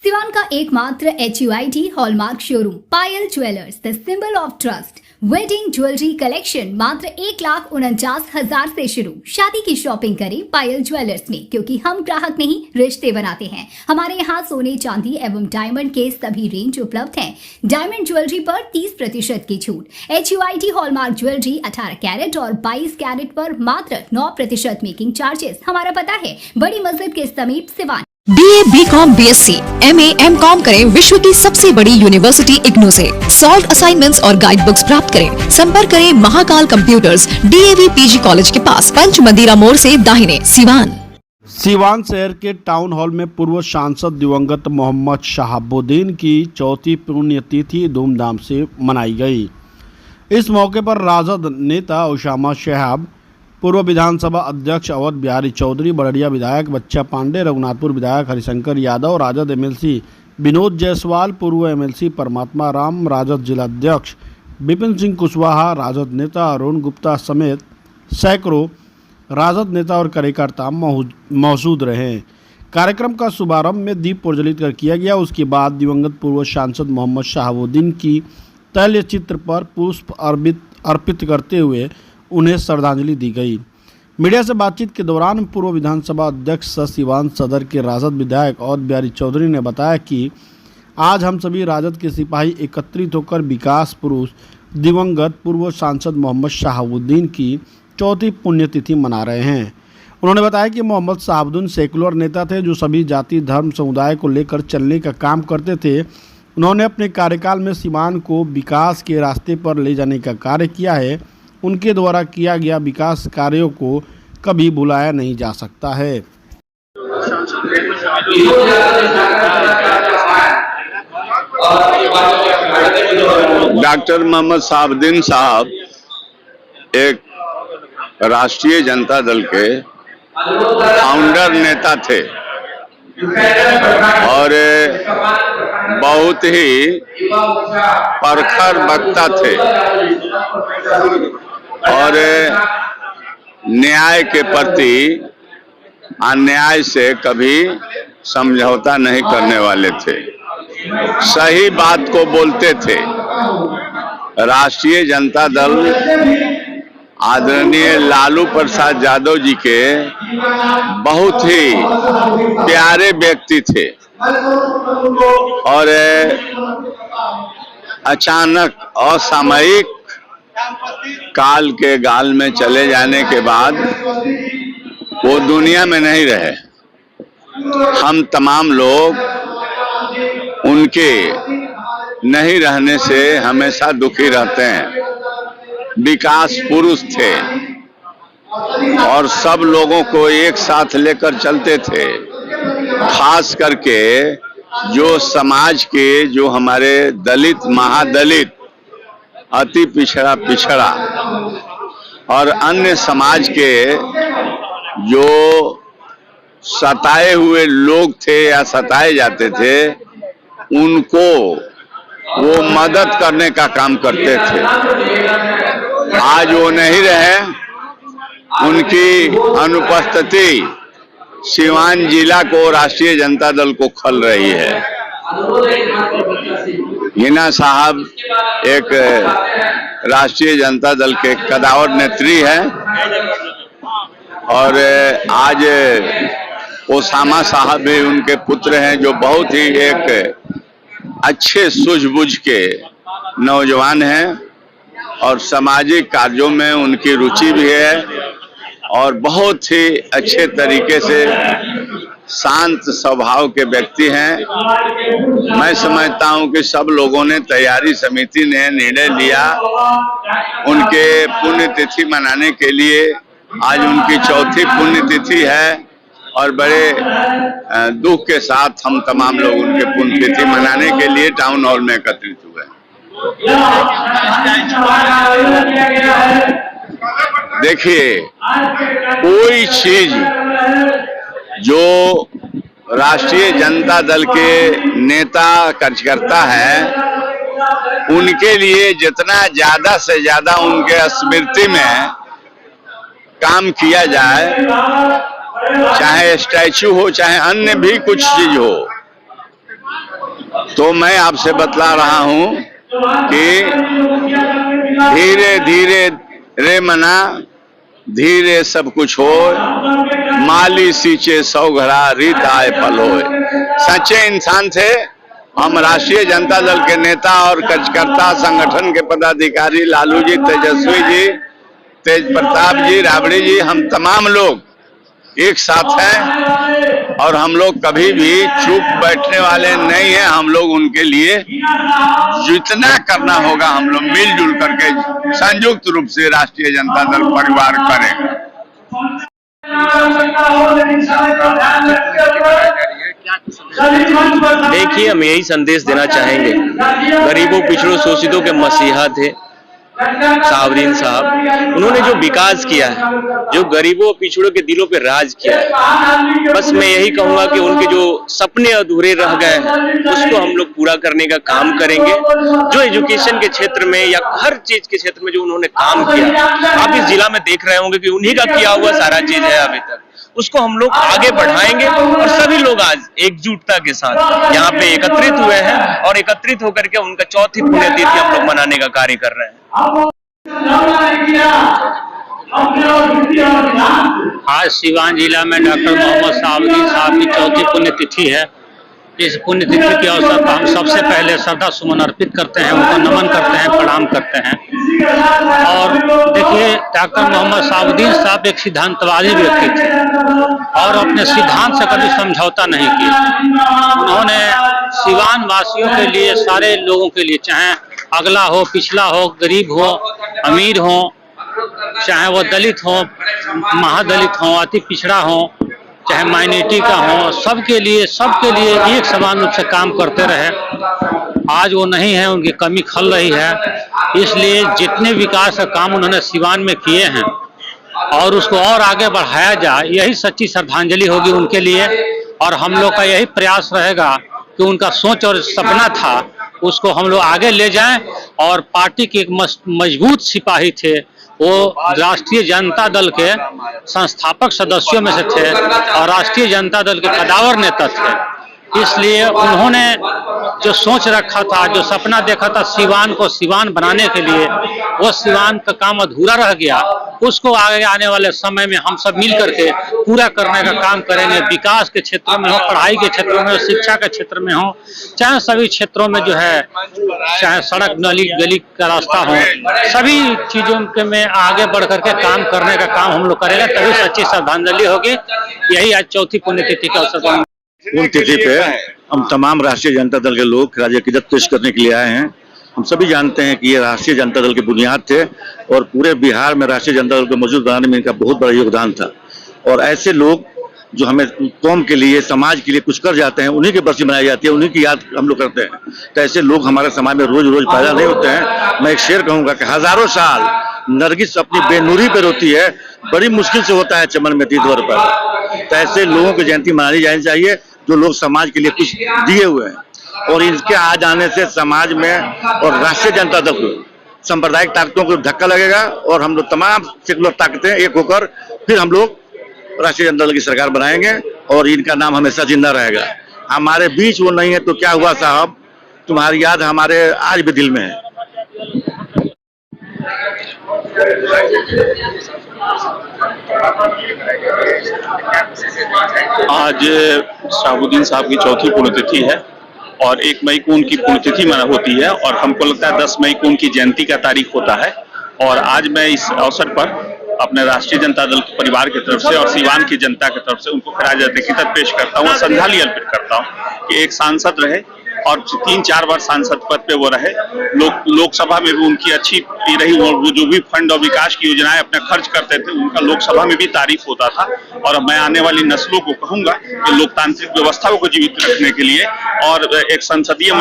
सिवान का एकमात्र HUID hallmark showroom Payal jewellers, the symbol of trust. Wedding jewellery collection मात्र 1,49,000 से शुरू। शादी की शॉपिंग करें पायल ज्वेलर्स में, क्योंकि हम ग्राहक नहीं रिश्ते बनाते हैं। हमारे यहाँ सोने चांदी एवं डायमंड के सभी रेंज उपलब्ध हैं। डायमंड ज्वेलरी पर 30% की छूट। HUID हॉलमार्क ज्वेलरी 18 कैरेट और 22 कैरेट पर मात्र 9% मेकिंग चार्जेस। हमारा पता है बड़ी मस्जिद के समीप Siwan. BA, BCom, BSc, MA, MCom करें विश्व की सबसे बड़ी यूनिवर्सिटी इग्नू से। सॉल्व असाइनमेंट्स और गाइड बुक्स प्राप्त करें। संपर्क करें Mahakal computers, DAV PG college के पास, पंच मंदिरा मोड़ से दाहिने, सिवान। सिवान शहर के टाउन हॉल में पूर्व सांसद दिवंगत मोहम्मद शहाबुद्दीन की चौथी पुण्यतिथि धूमधाम से मनाई गई। इस मौके पर राजद नेता उसामा शहाब, पूर्व विधानसभा अध्यक्ष अवध बिहारी चौधरी, बड़रिया विधायक बच्चा पांडे, रघुनाथपुर विधायक हरिशंकर यादव, राजद MLC विनोद जायसवाल, पूर्व MLC परमात्मा राम, राजद जिलाध्यक्ष विपिन सिंह कुशवाहा, राजद नेता अरुण गुप्ता समेत सैकड़ों राजद नेता और कार्यकर्ता मौजूद रहे। कार्यक्रम का शुभारंभ में दीप प्रज्वलित कर किया गया। उसके बाद दिवंगत पूर्व सांसद मोहम्मद शहाबुद्दीन की तैल चित्र पर पुष्प अर्पित करते हुए उन्हें श्रद्धांजलि दी गई। मीडिया से बातचीत के दौरान पूर्व विधानसभा अध्यक्ष सिवान सदर के राजद विधायक अवध बिहारी चौधरी ने बताया कि आज हम सभी राजद के सिपाही एकत्रित होकर विकास पुरुष दिवंगत पूर्व सांसद मोहम्मद शहाबुद्दीन की चौथी पुण्यतिथि मना रहे हैं। उन्होंने बताया कि मोहम्मद शहाबुद्दीन सेकुलर नेता थे जो सभी जाति धर्म समुदाय को लेकर चलने का काम करते थे। उन्होंने अपने कार्यकाल में सिवान को विकास के रास्ते पर ले जाने का कार्य किया है। उनके द्वारा किया गया विकास कार्यों को कभी भुलाया नहीं जा सकता है। डॉक्टर मोहम्मद शहाबुद्दीन साहब एक राष्ट्रीय जनता दल के फाउंडर नेता थे और बहुत ही प्रखर वक्ता थे और न्याय के प्रति अन्याय से कभी समझौता नहीं करने वाले थे। सही बात को बोलते थे। राष्ट्रीय जनता दल आदरणीय लालू प्रसाद यादव जी के बहुत ही प्यारे व्यक्ति थे और अचानक असामयिक काल के गाल में चले जाने के बाद वो दुनिया में नहीं रहे। हम तमाम लोग उनके नहीं रहने से हमेशा दुखी रहते हैं। विकास पुरुष थे और सब लोगों को एक साथ लेकर चलते थे। खास करके जो समाज के, जो हमारे दलित, महादलित, अति पिछड़ा और अन्य समाज के जो सताए हुए लोग थे या सताए जाते थे, उनको वो मदद करने का काम करते थे। आज वो नहीं रहे। उनकी अनुपस्थिति सिवान जिला को, राष्ट्रीय जनता दल को खल रही है। हिना साहब एक राष्ट्रीय जनता दल के कदावर नेत्री है और आज उसामा साहब भी उनके पुत्र हैं जो बहुत ही एक अच्छे सूझबूझ के नौजवान हैं और सामाजिक कार्यों में उनकी रुचि भी है और बहुत ही अच्छे तरीके से शांत स्वभाव के व्यक्ति हैं। मैं समझता हूं कि सब लोगों ने, तैयारी समिति ने निर्णय लिया उनके पुण्यतिथि मनाने के लिए। आज उनकी चौथी पुण्यतिथि है और बड़े दुख के साथ हम तमाम लोग उनके पुण्यतिथि मनाने के लिए टाउन हॉल में एकत्रित हुए। देखिए, कोई चीज जो राष्ट्रीय जनता दल के नेता कार्यकर्ता है, उनके लिए जितना ज्यादा से ज्यादा उनके स्मृति में काम किया जाए, चाहे स्टैचू हो चाहे अन्य भी कुछ चीज हो, तो मैं आपसे बतला रहा हूं कि धीरे धीरे रे मना, धीरे सब कुछ हो, माली सींचे सौ घड़ा, रीत आए फल होए। सच्चे इंसान थे हम। राष्ट्रीय जनता दल के नेता और कार्यकर्ता, संगठन के पदाधिकारी, लालू जी, तेजस्वी जी, तेज प्रताप जी, राबड़ी जी, हम तमाम लोग एक साथ हैं और हम लोग कभी भी चुप बैठने वाले नहीं हैं। हम लोग उनके लिए जितना करना होगा हम लोग मिलजुल करके संयुक्त रूप से राष्ट्रीय जनता दल परिवार करेंगे। देखिए, हम यही संदेश देना चाहेंगे। गरीबों, पिछड़ों, शोषितों के मसीहा थे शहाबुद्दीन साहब। उन्होंने जो विकास किया है, जो गरीबों पिछड़ों के दिलों पे राज किया है, बस मैं यही कहूंगा कि उनके जो सपने अधूरे रह गए हैं उसको हम लोग पूरा करने का काम करेंगे। जो एजुकेशन के क्षेत्र में या हर चीज के क्षेत्र में जो उन्होंने काम किया, आप इस जिला में देख रहे होंगे कि उन्हीं का किया हुआ सारा चीज है अभी तक, उसको हम लोग आगे बढ़ाएंगे। और सभी लोग आज एकजुटता के साथ यहाँ पे एकत्रित हुए हैं और एकत्रित होकर के उनका चौथी पुण्यतिथि हम लोग मनाने का कार्य कर रहे हैं। आज सीवान जिला में डॉक्टर मोहम्मद शहाबुद्दीन साहब की चौथी पुण्यतिथि है। इस पुण्यतिथि के अवसर पर हम सबसे पहले श्रद्धा सुमन अर्पित करते हैं, उनको नमन करते हैं, प्रणाम करते हैं। और देखिए, डॉक्टर मोहम्मद शहाबुद्दीन साहब एक सिद्धांतवादी व्यक्ति थे और अपने सिद्धांत से कभी समझौता नहीं किया। उन्होंने सीवान वासियों के लिए, सारे लोगों के लिए, चाहे अगला हो, पिछला हो, गरीब हो, अमीर हो, चाहे वो दलित हो, महादलित हो, अति पिछड़ा हो, चाहे माइनॉरिटी का हो, सबके लिए एक समान रूप से काम करते रहे। आज वो नहीं है, उनकी कमी खल रही है। इसलिए जितने विकास का काम उन्होंने सीवान में किए हैं और उसको और आगे बढ़ाया जाए, यही सच्ची श्रद्धांजलि होगी उनके लिए। और हम लोग का यही प्रयास रहेगा कि उनका सोच और सपना था, उसको हम लोग आगे ले जाएं। और पार्टी के एक मजबूत सिपाही थे, वो राष्ट्रीय जनता दल के संस्थापक सदस्यों में से थे और राष्ट्रीय जनता दल के कदावर नेता थे। इसलिए उन्होंने जो सोच रखा था, जो सपना देखा था सीवान को सीवान बनाने के लिए, वो सीवान का काम अधूरा रह गया। उसको आगे आने वाले समय में हम सब मिल करके पूरा करने का काम करेंगे। विकास के क्षेत्रों में हो, पढ़ाई के क्षेत्रों में हो, शिक्षा के क्षेत्र में हो, चाहे सभी क्षेत्रों में जो है, चाहे सड़क, नाली, गली का रास्ता हो, सभी चीजों के में आगे बढ़ करके काम करने का काम हम लोग करेंगे, तभी सच्ची श्रद्धांजलि होगी। यही आज चौथी पुण्यतिथि का अवसर पर पुण्यतिथि पे हम तमाम राष्ट्रीय जनता दल के लोग राज्य की इज्जत पेश करने के लिए आए हैं। हम सभी जानते हैं कि ये राष्ट्रीय जनता दल के बुनियाद थे और पूरे बिहार में राष्ट्रीय जनता दल को मौजूद बनाने में इनका बहुत बड़ा योगदान था। और ऐसे लोग जो हमें कौम के लिए, समाज के लिए कुछ कर जाते हैं, उन्हीं की बरसी मनाई जाती है, उन्हीं की याद हम लोग करते हैं। तो ऐसे लोग हमारे समाज में रोज रोज पैदा नहीं होते हैं। मैं एक शेर कहूँगा कि हजारों साल नरगिस अपनी बेनूरी पे रोती है, बड़ी मुश्किल से होता है चमन में तीतवर पर। तो ऐसे लोगों की जयंती मनानी जानी चाहिए जो लोग समाज के लिए कुछ दिए हुए हैं। और इनके आ जाने से समाज में और राष्ट्रीय जनता दल को, सांप्रदायिक ताकतों को धक्का लगेगा और हम लोग तमाम सेकुलर ताकतें एक होकर फिर हम लोग राष्ट्रीय जनता दल की सरकार बनाएंगे और इनका नाम हमेशा जिंदा रहेगा। हमारे बीच वो नहीं है तो क्या हुआ साहब, तुम्हारी याद हमारे आज भी दिल में है। आज शहाबुद्दीन साहब की चौथी पुण्यतिथि है और 1 मई को उनकी पुण्यतिथि होती है और हमको लगता है 10 मई को उनकी जयंती का तारीख होता है। और आज मैं इस अवसर पर अपने राष्ट्रीय जनता दल के परिवार की तरफ से और सीवान की जनता की तरफ से उनको खराज-ए-अक़ीदत पेश करता हूँ और श्रद्धांजलि अर्पित करता हूँ कि एक सांसद रहे और 3-4 बार सांसद पद पे वो रहे। लोकसभा में भी उनकी अच्छी रही, वो जो भी फंड और विकास की योजनाएं अपने खर्च करते थे उनका लोकसभा में भी तारीफ होता था। और मैं आने वाली नस्लों को कहूंगा कि लोकतांत्रिक व्यवस्थाओं को जीवित रखने के लिए और एक संसदीय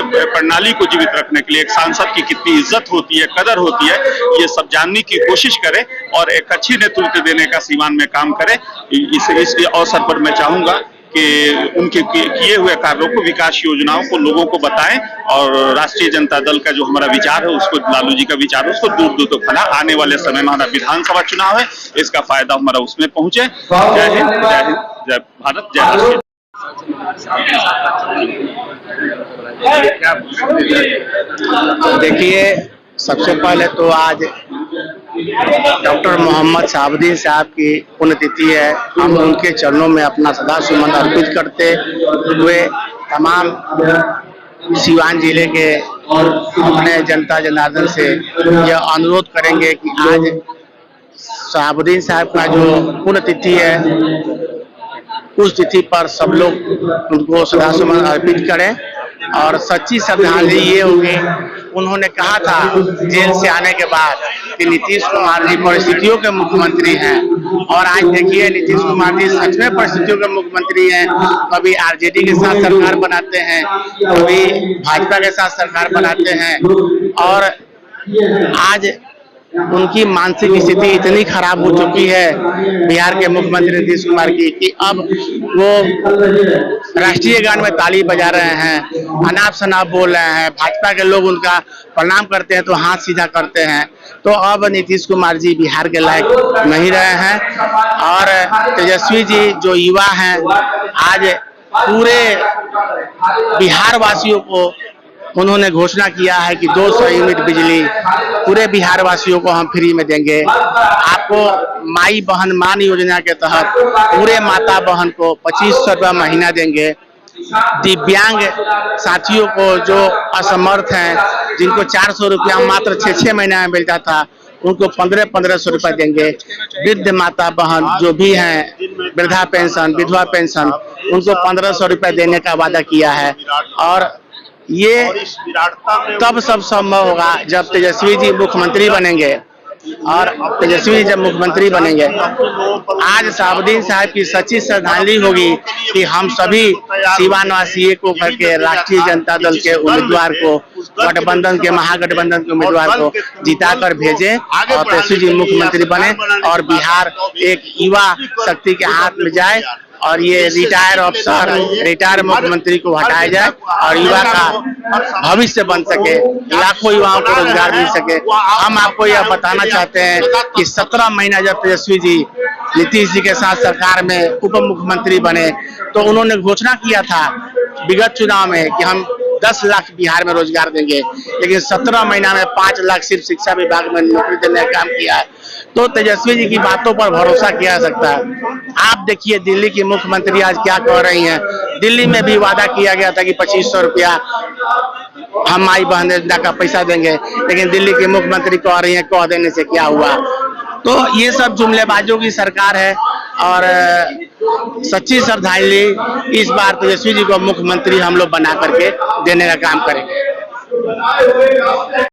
प्रणाली को जीवित रखने के लिए एक सांसद की कितनी इज्जत होती है, कदर होती है, ये सब जानने की कोशिश करें और एक अच्छी नेतृत्व देने का सीवान में काम करें। इस अवसर पर मैं चाहूंगा कि उनके किए हुए कार्यों को, विकास योजनाओं को लोगों को बताएं और राष्ट्रीय जनता दल का जो हमारा विचार है उसको, लालू जी का विचार है, उसको दूर दूर तक फैला। आने वाले समय में हमारा विधानसभा चुनाव है, इसका फायदा हमारा उसमें पहुंचे। जय हिंद, जय हिंद, जय भारत, जय राष्ट्रीय। देखिए, सबसे पहले तो आज डॉक्टर मोहम्मद शहाबुद्दीन साहब की पुण्यतिथि है। हम उनके चरणों में अपना सदा सुमन अर्पित करते हुए तमाम सिवान जिले के अपने जनता जनार्दन से यह अनुरोध करेंगे कि आज शहाबुद्दीन साहब का जो पुण्यतिथि है उस तिथि पर सब लोग उनको सदा सुमन अर्पित करें। और सच्ची श्रद्धांजलि ये होगी, उन्होंने कहा था जेल से आने के बाद कि नीतीश कुमार जी परिस्थितियों के मुख्यमंत्री हैं, और आज देखिए नीतीश कुमार जी सच में परिस्थितियों के मुख्यमंत्री हैं। कभी आरजेडी के साथ सरकार बनाते हैं, कभी भाजपा के साथ सरकार बनाते हैं, और आज उनकी मानसिक स्थिति इतनी खराब हो चुकी है बिहार के मुख्यमंत्री नीतीश कुमार की कि अब वो राष्ट्रीय गान में ताली बजा रहे हैं, अनाप शनाप बोल रहे हैं। भाजपा के लोग उनका प्रणाम करते हैं तो हाथ सीधा करते हैं। तो अब नीतीश कुमार जी बिहार के लायक नहीं रहे हैं। और तेजस्वी जी जो युवा हैं, आज पूरे बिहार वासियों को उन्होंने घोषणा किया है कि 200 यूनिट बिजली पूरे बिहार वासियों को हम फ्री में देंगे। आपको माई बहन मान योजना के तहत पूरे माता बहन को 2500 रुपया महीना देंगे। दिव्यांग साथियों को जो असमर्थ हैं, जिनको 400 रुपया मात्र 6 महीना में मिलता था, उनको 1500 रुपया देंगे। वृद्ध माता बहन जो भी हैं, वृद्धा पेंशन, विधवा पेंशन, उनको 1500 रुपया देने का वादा किया है। और ये तब सब संभव होगा जब तेजस्वी जी मुख्यमंत्री बनेंगे। और तेजस्वी जब मुख्यमंत्री बनेंगे, आज शहाबुद्दीन साहब की सच्ची श्रद्धांजलि होगी कि हम सभी सीवानवासी को करके राष्ट्रीय जनता दल के उम्मीदवार को, गठबंधन के, महागठबंधन के उम्मीदवार को जिताकर भेजें और तेजस्वी जी मुख्यमंत्री बने और बिहार एक युवा शक्ति के हाथ में जाए और ये रिटायर अफसर, रिटायर मुख्यमंत्री को हटाया जाए और युवा का भविष्य बन सके, लाखों युवाओं को रोजगार मिल सके। हम आपको यह बताना चाहते हैं कि 17 महीना जब तेजस्वी जी नीतीश जी के साथ सरकार में उप मुख्यमंत्री बने तो उन्होंने घोषणा किया था विगत चुनाव में कि हम 10 लाख बिहार में रोजगार देंगे, लेकिन 17 महीना में 5 लाख सिर्फ शिक्षा विभाग में नौकरी देने का काम किया है। तो तेजस्वी जी की बातों पर भरोसा किया जा सकता है। आप देखिए दिल्ली की मुख्यमंत्री आज क्या कह रही हैं। दिल्ली में भी वादा किया गया था कि 2500 रुपया हम माई बहन योजना का पैसा देंगे, लेकिन दिल्ली की मुख्यमंत्री कह रही है कह देने से क्या हुआ। तो ये सब जुमलेबाजों की सरकार है और सच्ची श्रद्धांजलि इस बार तेजस्वी जी को मुख्यमंत्री हम लोग बना करके देने का काम करेंगे।